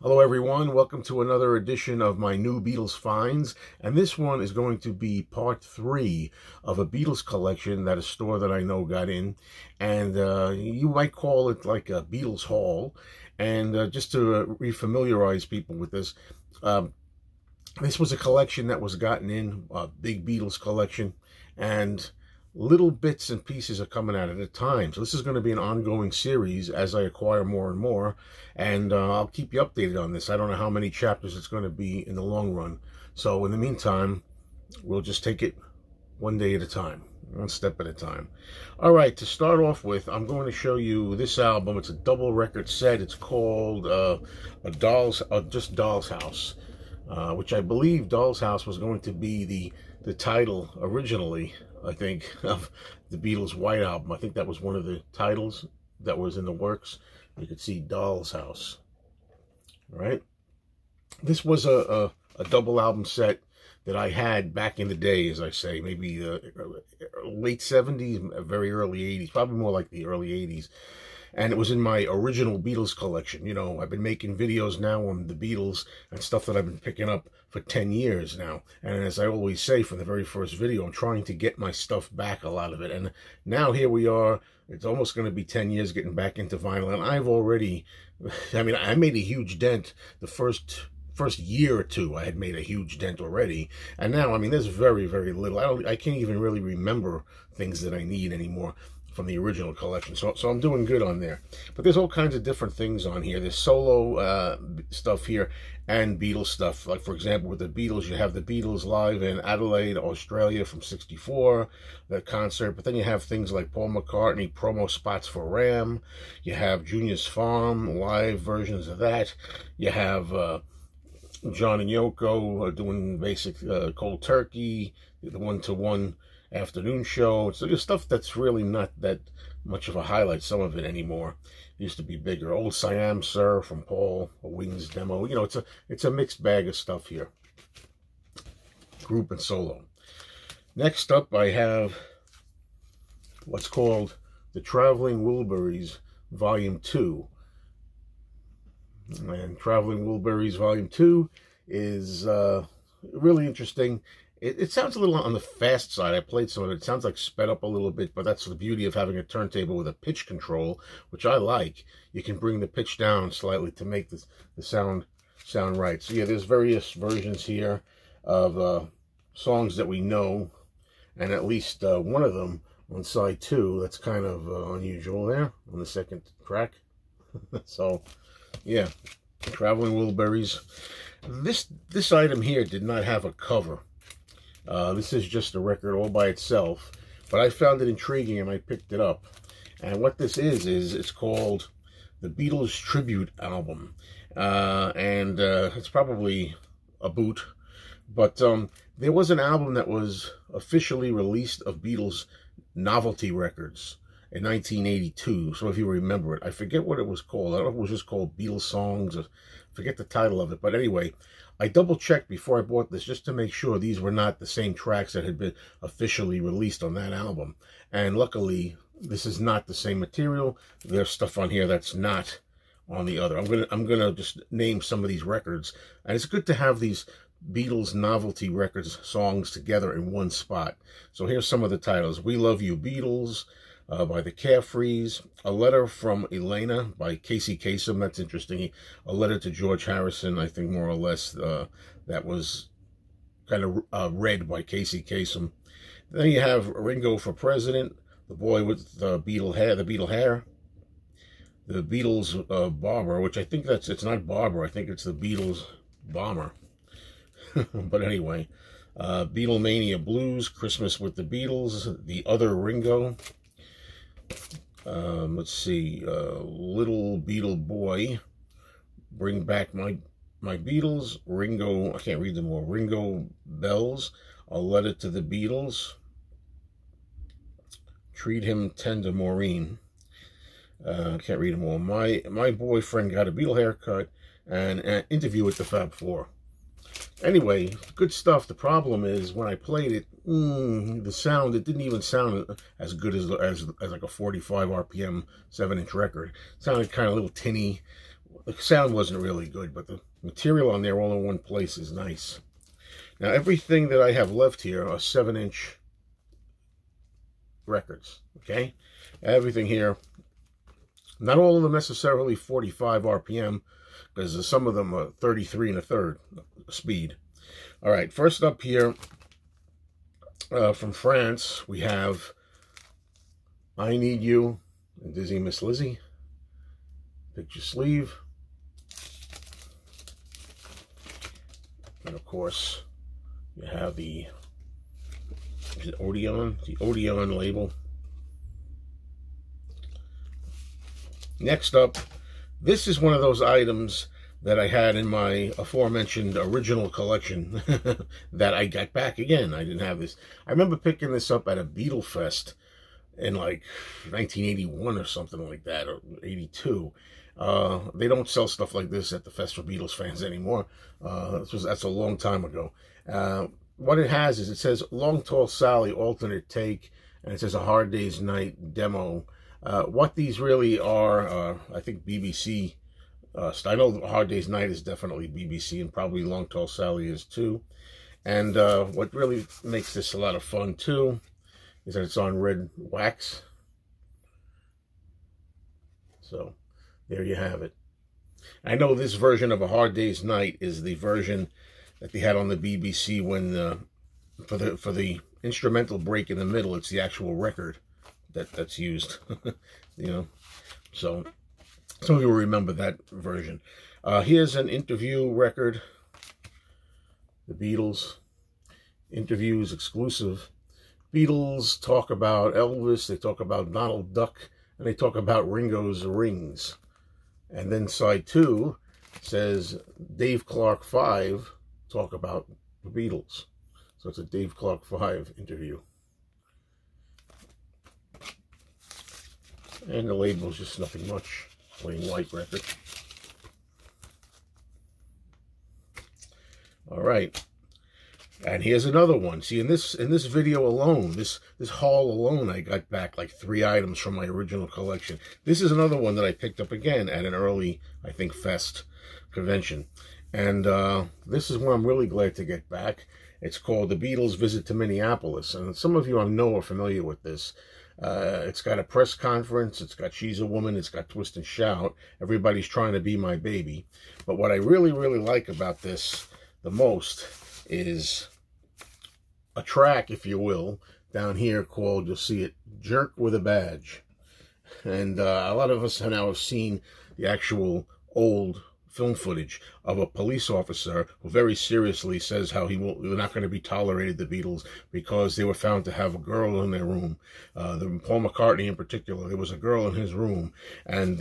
Hello everyone, welcome to another edition of my new Beatles Finds, and this one is going to be part 3 of a Beatles collection that a store that I know got in, and you might call it like a Beatles haul. And just to refamiliarize people with this, this was a collection that was gotten in, a big Beatles collection, and little bits and pieces are coming out at a time. So this is going to be an ongoing series as I acquire more and more, and I'll keep you updated on this. I don't know how many chapters it's going to be in the long run. So in the meantime, we'll just take it one day at a time, one step at a time. All right, to start off with, I'm going to show you this album. It's a double record set. It's called just Doll's House, which I believe Doll's House was going to be the title originally, I think, of the Beatles' White Album. I think that was one of the titles that was in the works. You could see Doll's House. All right. This was a double album set that I had back in the day, as I say, maybe late 70s, very early 80s, probably more like the early 80s. And it was in my original Beatles collection. You know, I've been making videos now on the Beatles and stuff that I've been picking up for 10 years now. And as I always say from the very first video, I'm trying to get my stuff back, a lot of it. And now here we are. It's almost going to be 10 years getting back into vinyl. And I've already, I mean, I made a huge dent the first year or two. I had made a huge dent already, and now, I mean, there's very, very little. I can't even really remember things that I need anymore from the original collection, so I'm doing good on there. But there's all kinds of different things on here. There's solo stuff here and Beatles stuff. Like, for example, with the Beatles, you have the Beatles live in Adelaide, Australia from '64, that concert. But then you have things like Paul McCartney promo spots for Ram. You have Junior's Farm live versions of that. You have John and Yoko doing basic Cold Turkey, the one-to-one afternoon show. So there's stuff that's really not that much of a highlight, some of it anymore. It used to be bigger. Old Siam Sir from Paul, a Wings demo. You know, it's a mixed bag of stuff here, group and solo. Next up, I have what's called the Traveling Wilburys Volume 2. And Traveling Wilburys Volume 2 is really interesting. It sounds a little on the fast side. I played some of it. It sounds like sped up a little bit, but that's the beauty of having a turntable with a pitch control, which I like. You can bring the pitch down slightly to make the sound right. So yeah, there's various versions here of songs that we know, and at least one of them on side 2. That's kind of unusual there on the second track. So yeah, Traveling Wilburys. This item here did not have a cover. This is just a record all by itself, but I found it intriguing and I picked it up. And what this is it's called the Beatles Tribute Album, and it's probably a boot, but there was an album that was officially released of Beatles novelty records in 1982. So if you remember it, I forget what it was called. I don't know if it was just called Beatles Songs, or forget the title of it. But anyway, I double-checked before I bought this just to make sure these were not the same tracks that had been officially released on that album. And luckily, this is not the same material. There's stuff on here that's not on the other. I'm gonna just name some of these records, and it's good to have these Beatles novelty records songs together in one spot. So here's some of the titles: We Love You Beatles by the Carefrees, A Letter from Elena by Casey Kasem. That's interesting. A Letter to George Harrison, I think, more or less, that was kind of read by Casey Kasem. Then you have Ringo for President, The Boy with the Beatle Hair, the Beatles Bomber, which I think it's not Barber, I think it's the Beatles Bomber. But anyway, Beatlemania Blues, Christmas with the Beatles, The Other Ringo. Let's see, Little Beatle Boy, Bring Back My Beatles, Ringo, I can't read them all, Ringo Bells, A Letter to the Beatles, Treat Him Tender Maureen, I can't read them all, My Boyfriend Got a Beatle Haircut, and an Interview with the Fab Four. Anyway, good stuff. The problem is when I played it, the sound, it didn't even sound as good as like a 45 RPM 7-inch record. It sounded kind of a little tinny. the sound wasn't really good, but the material on there all in one place is nice. Now, everything that I have left here are 7-inch records, okay? Everything here, not all of them necessarily 45 RPM, because some of them are 33 1/3 speed. All right, first up here, from France, we have I Need You and Dizzy Miss Lizzie. Picture sleeve. And of course, you have the Odeon label. Next up, this is one of those items that I had in my aforementioned original collection that I got back again. I didn't have this. I remember picking this up at a Beatles Fest in like 1981 or something like that, or 82. They don't sell stuff like this at the Fest for Beatles Fans anymore. That's a long time ago. What it has is, it says Long Tall Sally alternate take, and it says A Hard Day's Night demo. What these really are, I think BBC. I know A Hard Day's Night is definitely BBC, and probably Long Tall Sally is too. And what really makes this a lot of fun too is that it's on red wax. So there you have it. I know this version of A Hard Day's Night is the version that they had on the BBC when for the instrumental break in the middle. It's the actual record that's used. You know, so some of you will remember that version. Here's an interview record. The Beatles. Interviews exclusive. Beatles talk about Elvis. They talk about Donald Duck. And they talk about Ringo's rings. And then side 2 says Dave Clark 5 talk about the Beatles. So it's a Dave Clark 5 interview. And the label's just nothing much. Plain white record. All right. And here's another one. See, in this video alone, this haul alone, I got back like 3 items from my original collection. This is another one that I picked up again at an early, I think, Fest convention. And this is one I'm really glad to get back. It's called The Beatles Visit to Minneapolis. And some of you I know are familiar with this. It's got a press conference. It's got She's a Woman. It's got Twist and Shout. Everybody's Trying to Be My Baby. But what I really, really like about this the most is a track, if you will, down here called, you'll see it, Jerk with a Badge. And a lot of us now have seen the actual old film footage of a police officer who very seriously says how they're not going to be tolerated, the Beatles, because they were found to have a girl in their room. Paul McCartney in particular, there was a girl in his room, and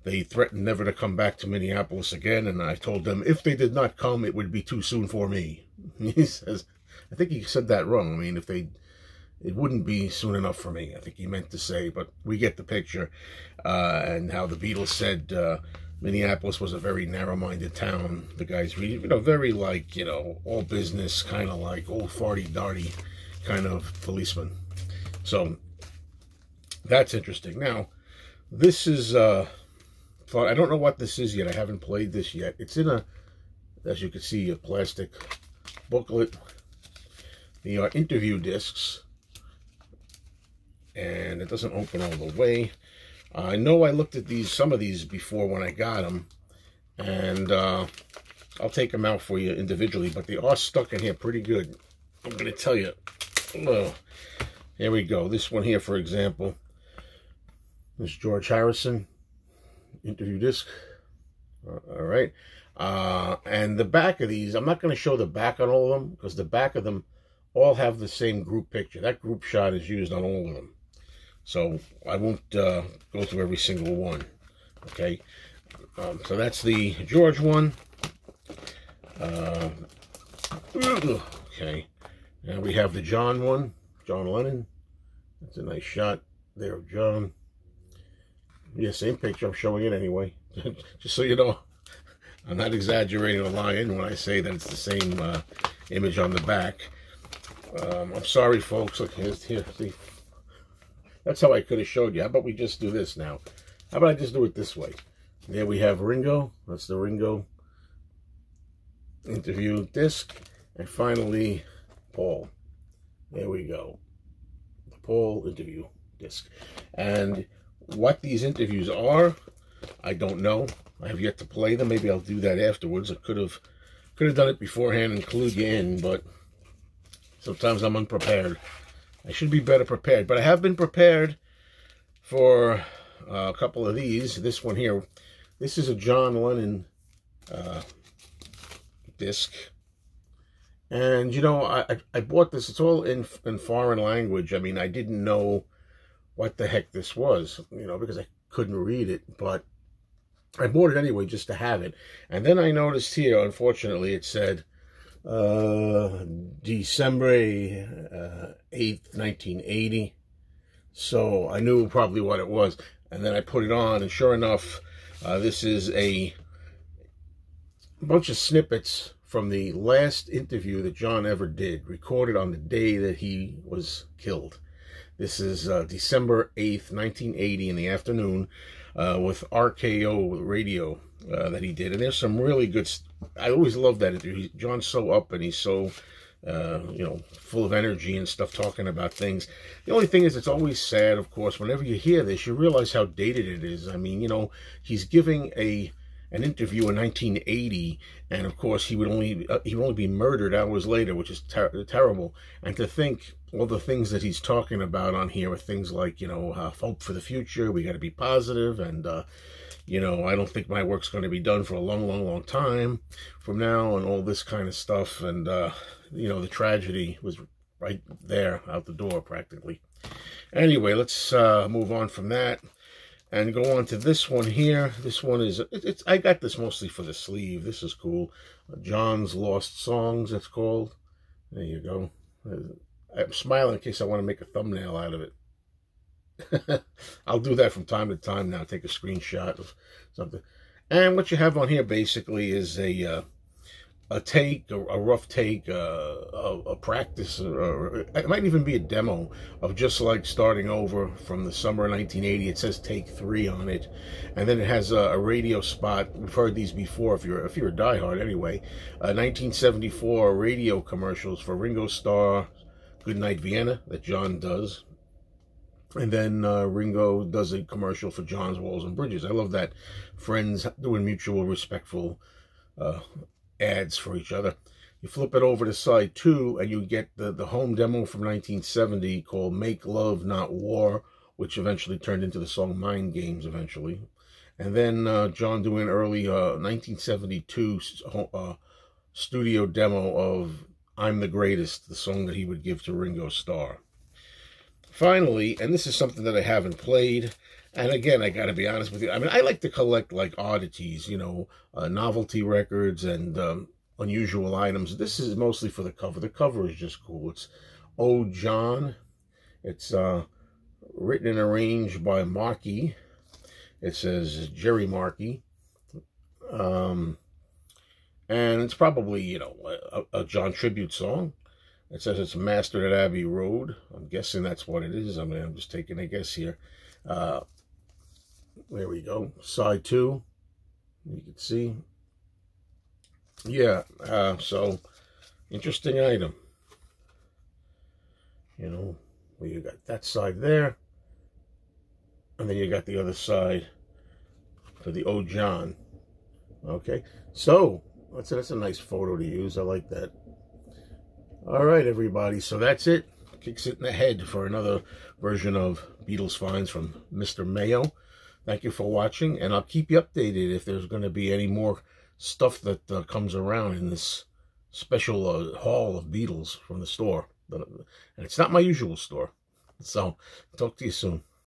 they threatened never to come back to Minneapolis again, and I told them if they did not come, it would be too soon for me. He says, I think he said that wrong. I mean, it wouldn't be soon enough for me, I think he meant to say, but we get the picture. And how the Beatles said Minneapolis was a very narrow-minded town. The guys, very like, all business, kind of like old farty-darty kind of policeman. So that's interesting. Now, this is, I don't know what this is yet. I haven't played this yet. It's in as you can see, a plastic booklet. The interview discs, and it doesn't open all the way. I know I looked at some of these before when I got them, and I'll take them out for you individually, but they are stuck in here pretty good. I'm going to tell you. Oh, here we go. This one here, for example, this George Harrison interview disc. All right. And the back of these, I'm not going to show the back on all of them, because the back of them all have the same group picture. That group shot is used on all of them. So I won't go through every single one. Okay. So that's the George one. Okay. And we have the John one. John Lennon. That's a nice shot there of John. Yeah, same picture. I'm showing it anyway. Just so you know, I'm not exaggerating or lying when I say that it's the same image on the back. I'm sorry, folks. Look, here, see. That's how I could have showed you. How about we just do this now? How about I just do it this way? There we have Ringo. That's the Ringo interview disc. And finally, Paul. There we go. The Paul interview disc. And what these interviews are, I don't know. I have yet to play them. Maybe I'll do that afterwards. I could have done it beforehand and clued you in, but sometimes I'm unprepared. I should be better prepared, but I have been prepared for a couple of these. This one here, this is a John Lennon disc. And, you know, I bought this. It's all in foreign language. I mean, I didn't know what the heck this was, you know, because I couldn't read it. But I bought it anyway just to have it. And then I noticed here, unfortunately, it said December 8th, 1980. So I knew probably what it was. And then I put it on, and sure enough, this is a bunch of snippets from the last interview that John ever did, recorded on the day that he was killed. This is December 8th, 1980 in the afternoon with RKO radio that he did. And there's some really good, I always love that interview. John's so up and he's so, you know, full of energy and stuff, talking about things. The only thing is, it's always sad, of course, whenever you hear this, you realize how dated it is. I mean, you know, he's giving an interview in 1980, and of course he would only be murdered hours later, which is terrible. And to think all the things that he's talking about on here are things like, you know, hope for the future, we got to be positive, and you know, I don't think my work's going to be done for a long time from now, and all this kind of stuff. And you know, the tragedy was right there out the door practically. Anyway, let's move on from that and go on to this one here. This one is, I got this mostly for the sleeve. This is cool. John's Lost Songs, it's called. There you go. I'm smiling in case I want to make a thumbnail out of it. I'll do that from time to time now. Take a screenshot of something. And what you have on here basically is a take, a rough take, a practice, or it might even be a demo of just like starting over from the summer of 1980. It says take 3 on it, and then it has a radio spot. We've heard these before if you're a diehard anyway. 1974 radio commercials for Ringo Starr, Goodnight Vienna, that John does. And then Ringo does a commercial for John's Walls and Bridges. I love that. Friends doing mutual, respectful ads for each other. You flip it over to side 2, and you get the home demo from 1970 called Make Love Not War, which eventually turned into the song Mind Games eventually. And then John doing early 1972 studio demo of I'm the Greatest, the song that he would give to Ringo Starr. Finally, and this is something that I haven't played, and again, I got to be honest with you, I mean, I like to collect like oddities, you know, novelty records and unusual items. This is mostly for the cover. The cover is just cool. It's Oh John. It's written and arranged by Markey. It says Jerry Markey. And it's probably, you know, a John tribute song. It says it's mastered at Abbey Road. I'm guessing that's what it is. I mean, I'm just taking a guess here. There we go. Side 2. You can see. Yeah, so interesting item. You know, well, you got that side there. And then you got the other side for the Oh John. Okay, so that's a nice photo to use. I like that. All right, everybody. So that's it. Kicks it in the head for another version of Beatles Finds from Mr. Mayo. Thank you for watching, and I'll keep you updated if there's going to be any more stuff that comes around in this special haul of Beatles from the store. And it's not my usual store. So, talk to you soon.